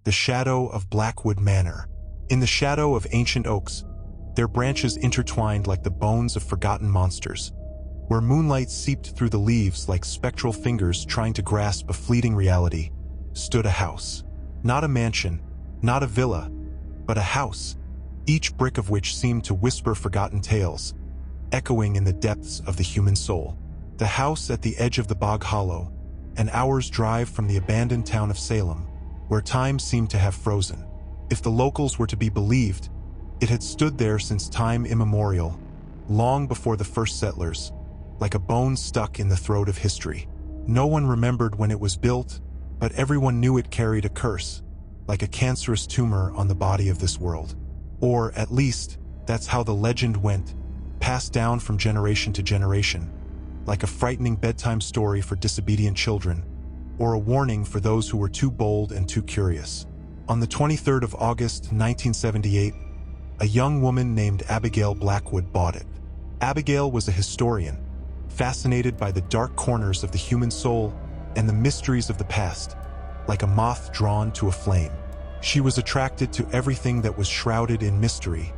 the shadow of Blackwood Manor. In the shadow of ancient oaks, their branches intertwined like the bones of forgotten monsters, where moonlight seeped through the leaves like spectral fingers trying to grasp a fleeting reality, stood a house. Not a mansion, not a villa, but a house, each brick of which seemed to whisper forgotten tales, echoing in the depths of the human soul. The house at the edge of the Bog Hollow, an hour's drive from the abandoned town of Salem, where time seemed to have frozen. If the locals were to be believed, it had stood there since time immemorial, long before the first settlers, like a bone stuck in the throat of history. No one remembered when it was built, but everyone knew it carried a curse, like a cancerous tumor on the body of this world. Or, at least, that's how the legend went, passed down from generation to generation, like a frightening bedtime story for disobedient children, or a warning for those who were too bold and too curious. On the 23rd of August, 1978, a young woman named Abigail Blackwood bought it. Abigail was a historian, fascinated by the dark corners of the human soul and the mysteries of the past, like a moth drawn to a flame. She was attracted to everything that was shrouded in mystery,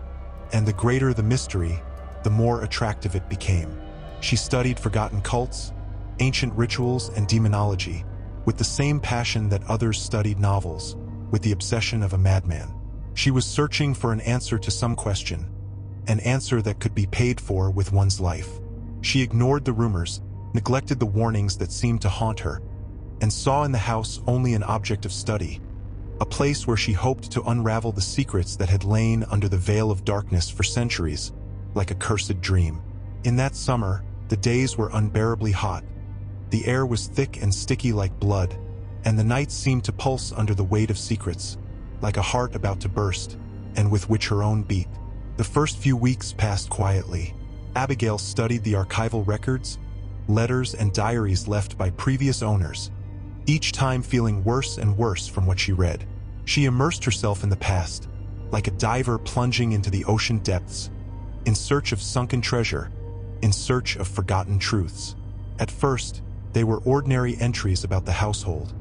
and the greater the mystery, the more attractive it became. She studied forgotten cults, ancient rituals, and demonology, with the same passion that others studied novels, with the obsession of a madman. She was searching for an answer to some question, an answer that could be paid for with one's life. She ignored the rumors, neglected the warnings that seemed to haunt her, and saw in the house only an object of study, a place where she hoped to unravel the secrets that had lain under the veil of darkness for centuries, like a cursed dream. In that summer, the days were unbearably hot. The air was thick and sticky like blood, and the nights seemed to pulse under the weight of secrets, like a heart about to burst, and with which her own beat. The first few weeks passed quietly. Abigail studied the archival records, letters and diaries left by previous owners, each time feeling worse and worse from what she read. She immersed herself in the past, like a diver plunging into the ocean depths, in search of sunken treasure, in search of forgotten truths. At first, they were ordinary entries about the household,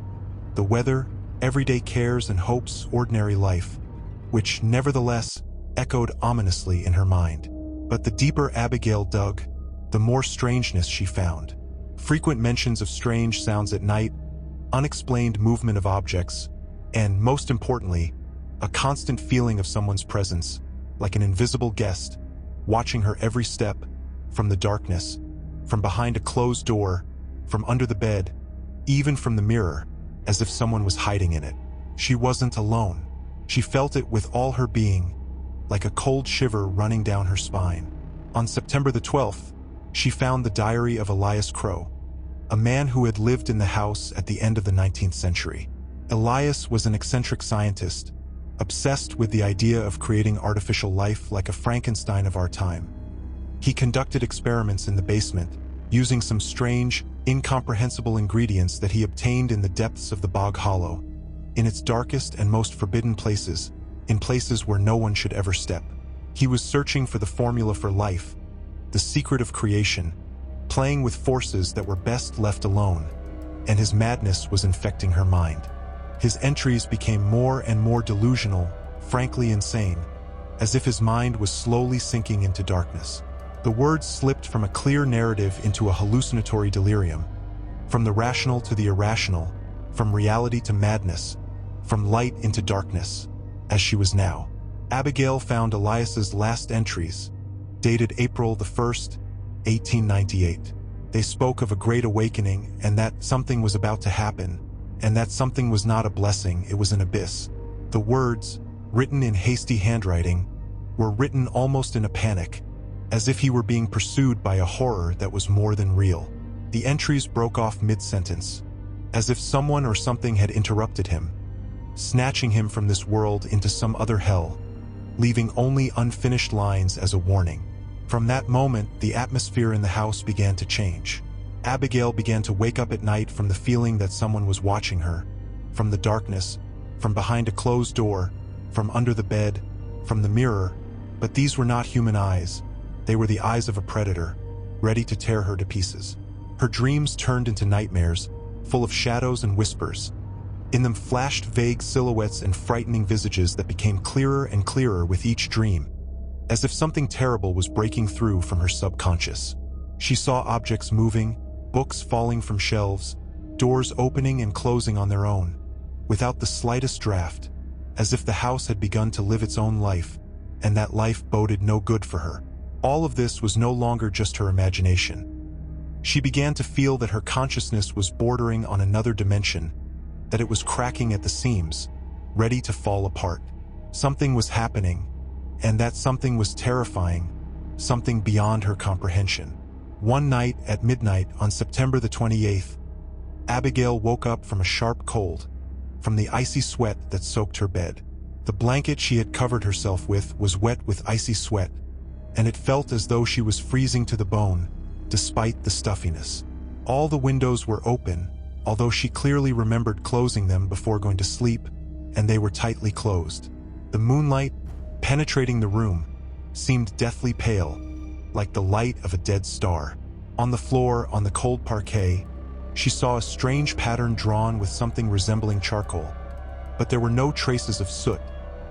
the weather, everyday cares and hopes, ordinary life, which nevertheless echoed ominously in her mind. But the deeper Abigail dug, the more strangeness she found. Frequent mentions of strange sounds at night, unexplained movement of objects, and, most importantly, a constant feeling of someone's presence, like an invisible guest, watching her every step, from the darkness, from behind a closed door, from under the bed, even from the mirror, as if someone was hiding in it. She wasn't alone. She felt it with all her being, like a cold shiver running down her spine. On September the 12th, she found the diary of Elias Crow, a man who had lived in the house at the end of the 19th century. Elias was an eccentric scientist, obsessed with the idea of creating artificial life like a Frankenstein of our time. He conducted experiments in the basement, using some strange, incomprehensible ingredients that he obtained in the depths of the Bog Hollow, in its darkest and most forbidden places, in places where no one should ever step. He was searching for the formula for life, the secret of creation, playing with forces that were best left alone, and his madness was infecting her mind. His entries became more and more delusional, frankly insane, as if his mind was slowly sinking into darkness. The words slipped from a clear narrative into a hallucinatory delirium, from the rational to the irrational, from reality to madness, from light into darkness, as she was now. Abigail found Elias's last entries, dated April the 1st, 1898. They spoke of a great awakening and that something was about to happen, and that something was not a blessing, it was an abyss. The words, written in hasty handwriting, were written almost in a panic, as if he were being pursued by a horror that was more than real. The entries broke off mid-sentence, as if someone or something had interrupted him, snatching him from this world into some other hell, leaving only unfinished lines as a warning. From that moment, the atmosphere in the house began to change. Abigail began to wake up at night from the feeling that someone was watching her, from the darkness, from behind a closed door, from under the bed, from the mirror, but these were not human eyes. They were the eyes of a predator, ready to tear her to pieces. Her dreams turned into nightmares, full of shadows and whispers, In them flashed vague silhouettes and frightening visages that became clearer and clearer with each dream, as if something terrible was breaking through from her subconscious. She saw objects moving, books falling from shelves, doors opening and closing on their own, without the slightest draft, as if the house had begun to live its own life, and that life boded no good for her. All of this was no longer just her imagination. She began to feel that her consciousness was bordering on another dimension, that it was cracking at the seams, ready to fall apart. Something was happening, and that something was terrifying, something beyond her comprehension. One night at midnight on September the 28th, Abigail woke up from a sharp cold, from the icy sweat that soaked her bed. The blanket she had covered herself with was wet with icy sweat, and it felt as though she was freezing to the bone, despite the stuffiness. All the windows were open, although she clearly remembered closing them before going to sleep, and they were tightly closed. The moonlight, penetrating the room, seemed deathly pale, like the light of a dead star. On the floor, on the cold parquet, she saw a strange pattern drawn with something resembling charcoal, but there were no traces of soot,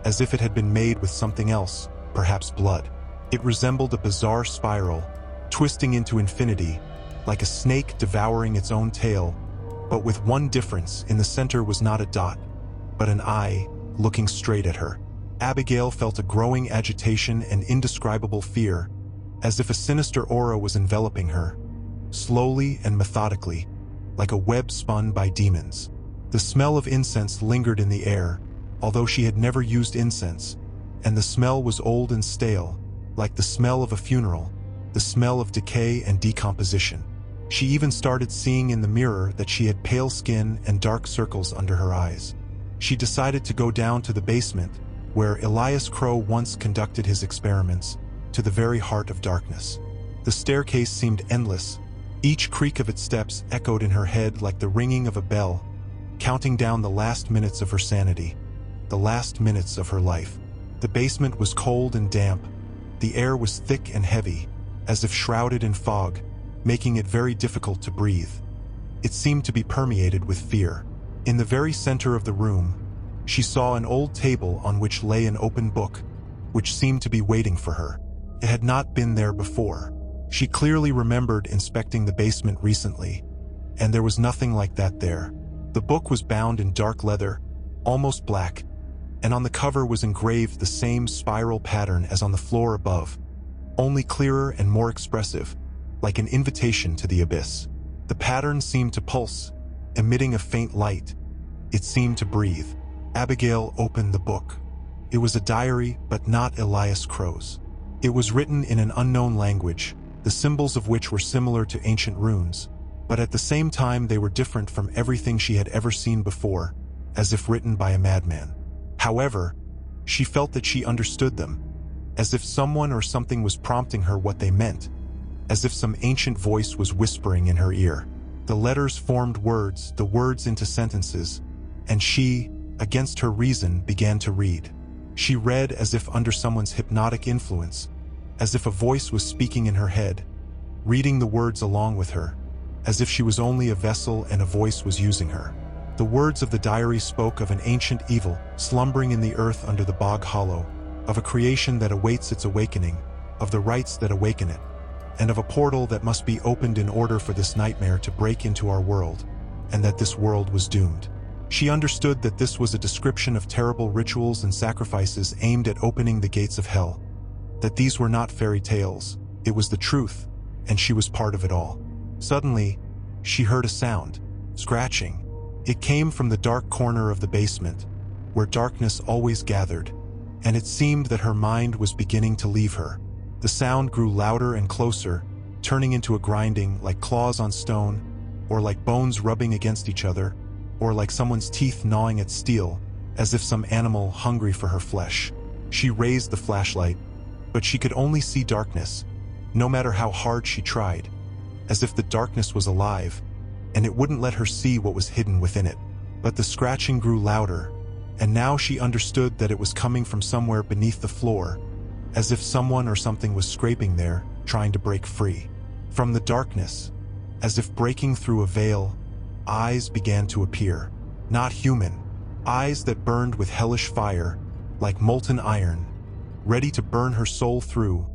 as if it had been made with something else, perhaps blood. It resembled a bizarre spiral, twisting into infinity, like a snake devouring its own tail, but with one difference: in the center was not a dot, but an eye looking straight at her. Abigail felt a growing agitation and indescribable fear, as if a sinister aura was enveloping her, slowly and methodically, like a web spun by demons. The smell of incense lingered in the air, although she had never used incense, and the smell was old and stale, like the smell of a funeral, the smell of decay and decomposition. She even started seeing in the mirror that she had pale skin and dark circles under her eyes. She decided to go down to the basement, where Elias Crow once conducted his experiments, to the very heart of darkness. The staircase seemed endless. Each creak of its steps echoed in her head like the ringing of a bell, counting down the last minutes of her sanity, the last minutes of her life. The basement was cold and damp. The air was thick and heavy, as if shrouded in fog, making it very difficult to breathe. It seemed to be permeated with fear. In the very center of the room, she saw an old table on which lay an open book, which seemed to be waiting for her. It had not been there before. She clearly remembered inspecting the basement recently, and there was nothing like that there. The book was bound in dark leather, almost black, and on the cover was engraved the same spiral pattern as on the floor above, only clearer and more expressive, like an invitation to the abyss. The pattern seemed to pulse, emitting a faint light. It seemed to breathe. Abigail opened the book. It was a diary, but not Elias Crow's. It was written in an unknown language, the symbols of which were similar to ancient runes, but at the same time they were different from everything she had ever seen before, as if written by a madman. However, she felt that she understood them, as if someone or something was prompting her what they meant, as if some ancient voice was whispering in her ear. The letters formed words, the words into sentences, and she, against her reason, began to read. She read as if under someone's hypnotic influence, as if a voice was speaking in her head, reading the words along with her, as if she was only a vessel and a voice was using her. The words of the diary spoke of an ancient evil slumbering in the earth under the bog hollow, of a creation that awaits its awakening, of the rites that awaken it, and of a portal that must be opened in order for this nightmare to break into our world, and that this world was doomed. She understood that this was a description of terrible rituals and sacrifices aimed at opening the gates of hell, that these were not fairy tales, it was the truth, and she was part of it all. Suddenly, she heard a sound, scratching. It came from the dark corner of the basement, where darkness always gathered, and it seemed that her mind was beginning to leave her. The sound grew louder and closer, turning into a grinding, like claws on stone, or like bones rubbing against each other, or like someone's teeth gnawing at steel, as if some animal hungry for her flesh. She raised the flashlight, but she could only see darkness, no matter how hard she tried, as if the darkness was alive, and it wouldn't let her see what was hidden within it. But the scratching grew louder, and now she understood that it was coming from somewhere beneath the floor, as if someone or something was scraping there, trying to break free. From the darkness, as if breaking through a veil, eyes began to appear. not human. Eyes that burned with hellish fire, like molten iron, ready to burn her soul through.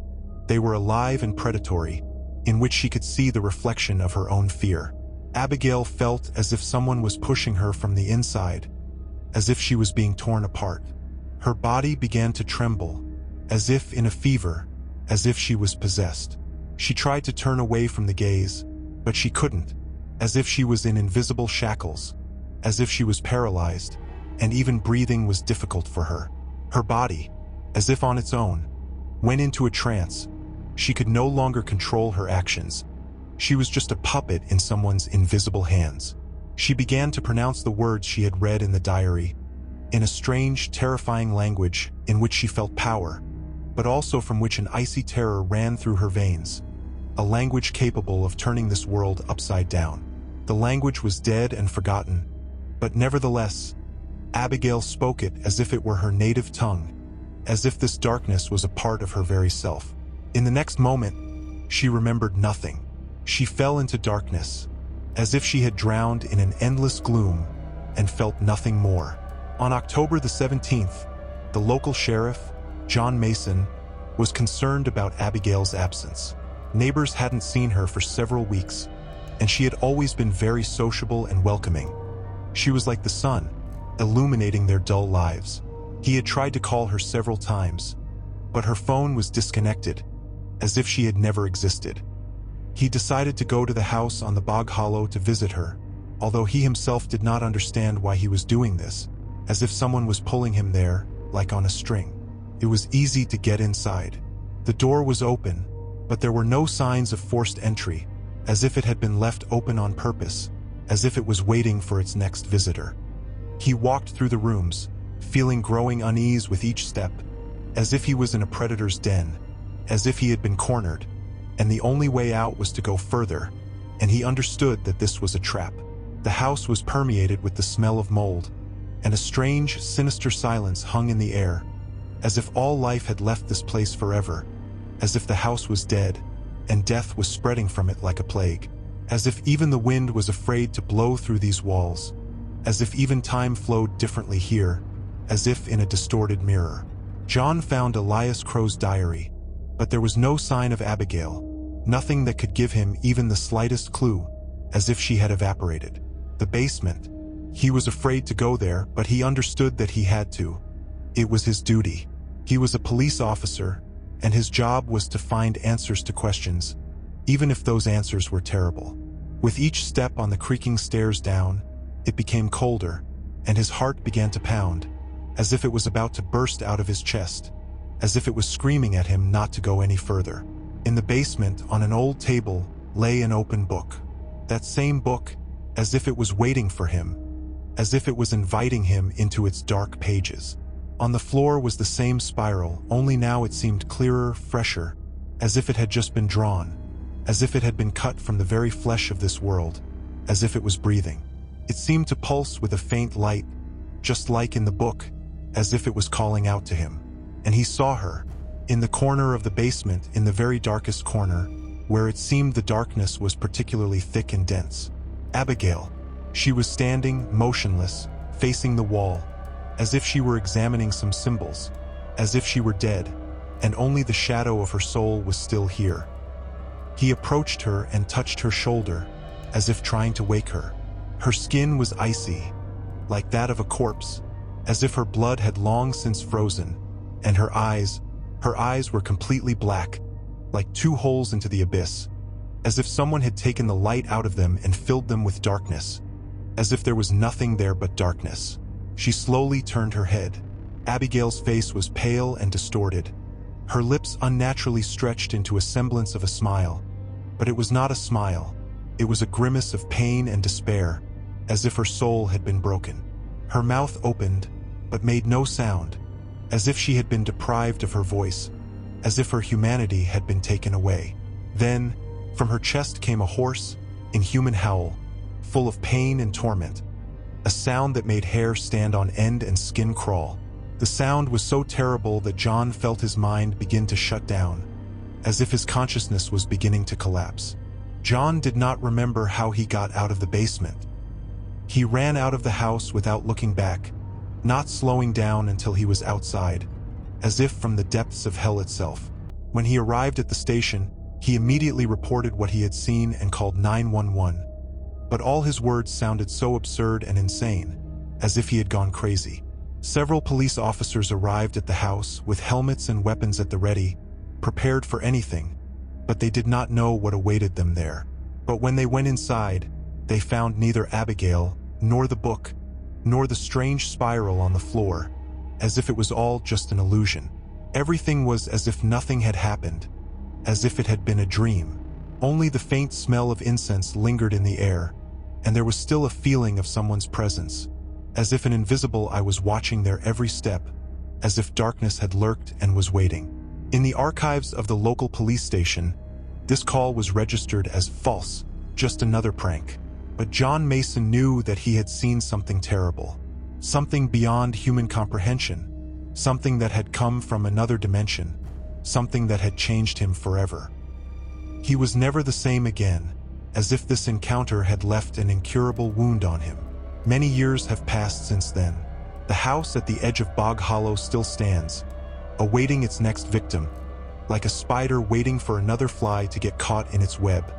They were alive and predatory, in which she could see the reflection of her own fear. Abigail felt as if someone was pushing her from the inside, as if she was being torn apart. Her body began to tremble, as if in a fever, as if she was possessed. She tried to turn away from the gaze, but she couldn't, as if she was in invisible shackles, as if she was paralyzed, and even breathing was difficult for her. Her body, as if on its own, went into a trance. She could no longer control her actions. She was just a puppet in someone's invisible hands. She began to pronounce the words she had read in the diary, in a strange, terrifying language in which she felt power, but also from which an icy terror ran through her veins. A language capable of turning this world upside down. The language was dead and forgotten, but nevertheless, Abigail spoke it as if it were her native tongue, as if this darkness was a part of her very self. In the next moment, she remembered nothing. She fell into darkness, as if she had drowned in an endless gloom, and felt nothing more. On October the 17th, the local sheriff, John Mason, was concerned about Abigail's absence. Neighbors hadn't seen her for several weeks, and she had always been very sociable and welcoming. She was like the sun, illuminating their dull lives. He had tried to call her several times, but her phone was disconnected, as if she had never existed. He decided to go to the house on the Bog Hollow to visit her, although he himself did not understand why he was doing this, as if someone was pulling him there, like on a string. It was easy to get inside. The door was open, but there were no signs of forced entry, as if it had been left open on purpose, as if it was waiting for its next visitor. He walked through the rooms, feeling growing unease with each step, as if he was in a predator's den, as if he had been cornered, and the only way out was to go further, and he understood that this was a trap. The house was permeated with the smell of mold, and a strange, sinister silence hung in the air, as if all life had left this place forever, as if the house was dead, and death was spreading from it like a plague, as if even the wind was afraid to blow through these walls, as if even time flowed differently here, as if in a distorted mirror. John found Elias Crow's diary, but there was no sign of Abigail, nothing that could give him even the slightest clue, as if she had evaporated. The basement. He was afraid to go there, but he understood that he had to. It was his duty. He was a police officer, and his job was to find answers to questions, even if those answers were terrible. With each step on the creaking stairs down, it became colder, and his heart began to pound, as if it was about to burst out of his chest, as if it was screaming at him not to go any further. In the basement, on an old table, lay an open book. That same book, as if it was waiting for him, as if it was inviting him into its dark pages. On the floor was the same spiral, only now it seemed clearer, fresher, as if it had just been drawn, as if it had been cut from the very flesh of this world, as if it was breathing. It seemed to pulse with a faint light, just like in the book, as if it was calling out to him. And he saw her, in the corner of the basement, in the very darkest corner, where it seemed the darkness was particularly thick and dense. Abigail. She was standing, motionless, facing the wall, as if she were examining some symbols, as if she were dead, and only the shadow of her soul was still here. He approached her and touched her shoulder, as if trying to wake her. Her skin was icy, like that of a corpse, as if her blood had long since frozen, and her eyes were completely black, like two holes into the abyss, as if someone had taken the light out of them and filled them with darkness, as if there was nothing there but darkness. She slowly turned her head. Abigail's face was pale and distorted, her lips unnaturally stretched into a semblance of a smile, but it was not a smile. It was a grimace of pain and despair, as if her soul had been broken. Her mouth opened, but made no sound, as if she had been deprived of her voice, as if her humanity had been taken away. Then, from her chest came a hoarse, inhuman howl, full of pain and torment, a sound that made hair stand on end and skin crawl. The sound was so terrible that John felt his mind begin to shut down, as if his consciousness was beginning to collapse. John did not remember how he got out of the basement. He ran out of the house without looking back, not slowing down until he was outside, as if from the depths of hell itself. When he arrived at the station, he immediately reported what he had seen and called 911. But all his words sounded so absurd and insane, as if he had gone crazy. Several police officers arrived at the house with helmets and weapons at the ready, prepared for anything, but they did not know what awaited them there. But when they went inside, they found neither Abigail, nor the book, nor the strange spiral on the floor, as if it was all just an illusion. Everything was as if nothing had happened, as if it had been a dream. Only the faint smell of incense lingered in the air, and there was still a feeling of someone's presence, as if an invisible eye was watching their every step, as if darkness had lurked and was waiting. In the archives of the local police station, this call was registered as false, just another prank. But John Mason knew that he had seen something terrible, something beyond human comprehension, something that had come from another dimension, something that had changed him forever. He was never the same again, as if this encounter had left an incurable wound on him. Many years have passed since then. The house at the edge of Bog Hollow still stands, awaiting its next victim, like a spider waiting for another fly to get caught in its web,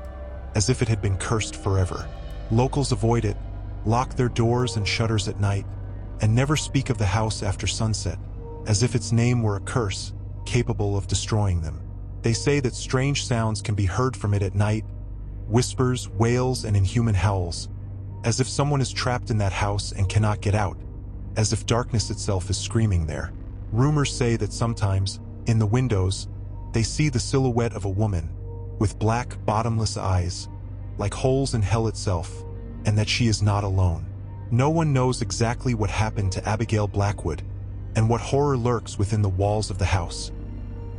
as if it had been cursed forever. Locals avoid it, lock their doors and shutters at night, and never speak of the house after sunset, as if its name were a curse, capable of destroying them. They say that strange sounds can be heard from it at night, whispers, wails, and inhuman howls, as if someone is trapped in that house and cannot get out, as if darkness itself is screaming there. Rumors say that sometimes, in the windows, they see the silhouette of a woman, with black, bottomless eyes, like holes in hell itself, and that she is not alone. No one knows exactly what happened to Abigail Blackwood, and what horror lurks within the walls of the house.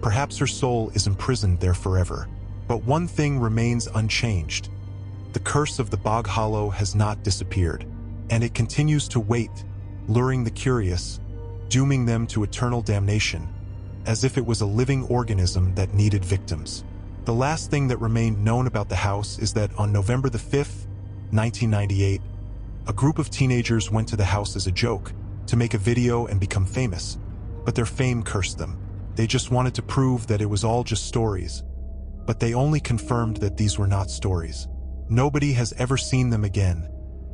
Perhaps her soul is imprisoned there forever. But one thing remains unchanged. The curse of the Bog Hollow has not disappeared, and it continues to wait, luring the curious, dooming them to eternal damnation, as if it was a living organism that needed victims. The last thing that remained known about the house is that on November the 5th, 1998, a group of teenagers went to the house as a joke, to make a video and become famous. But their fame cursed them. They just wanted to prove that it was all just stories. But they only confirmed that these were not stories. Nobody has ever seen them again,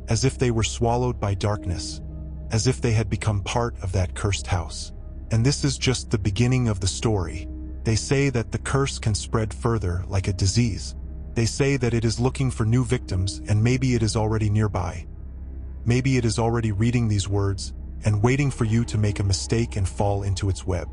as if they were swallowed by darkness, as if they had become part of that cursed house. And this is just the beginning of the story. They say that the curse can spread further like a disease. They say that it is looking for new victims, and maybe it is already nearby. Maybe it is already reading these words and waiting for you to make a mistake and fall into its web.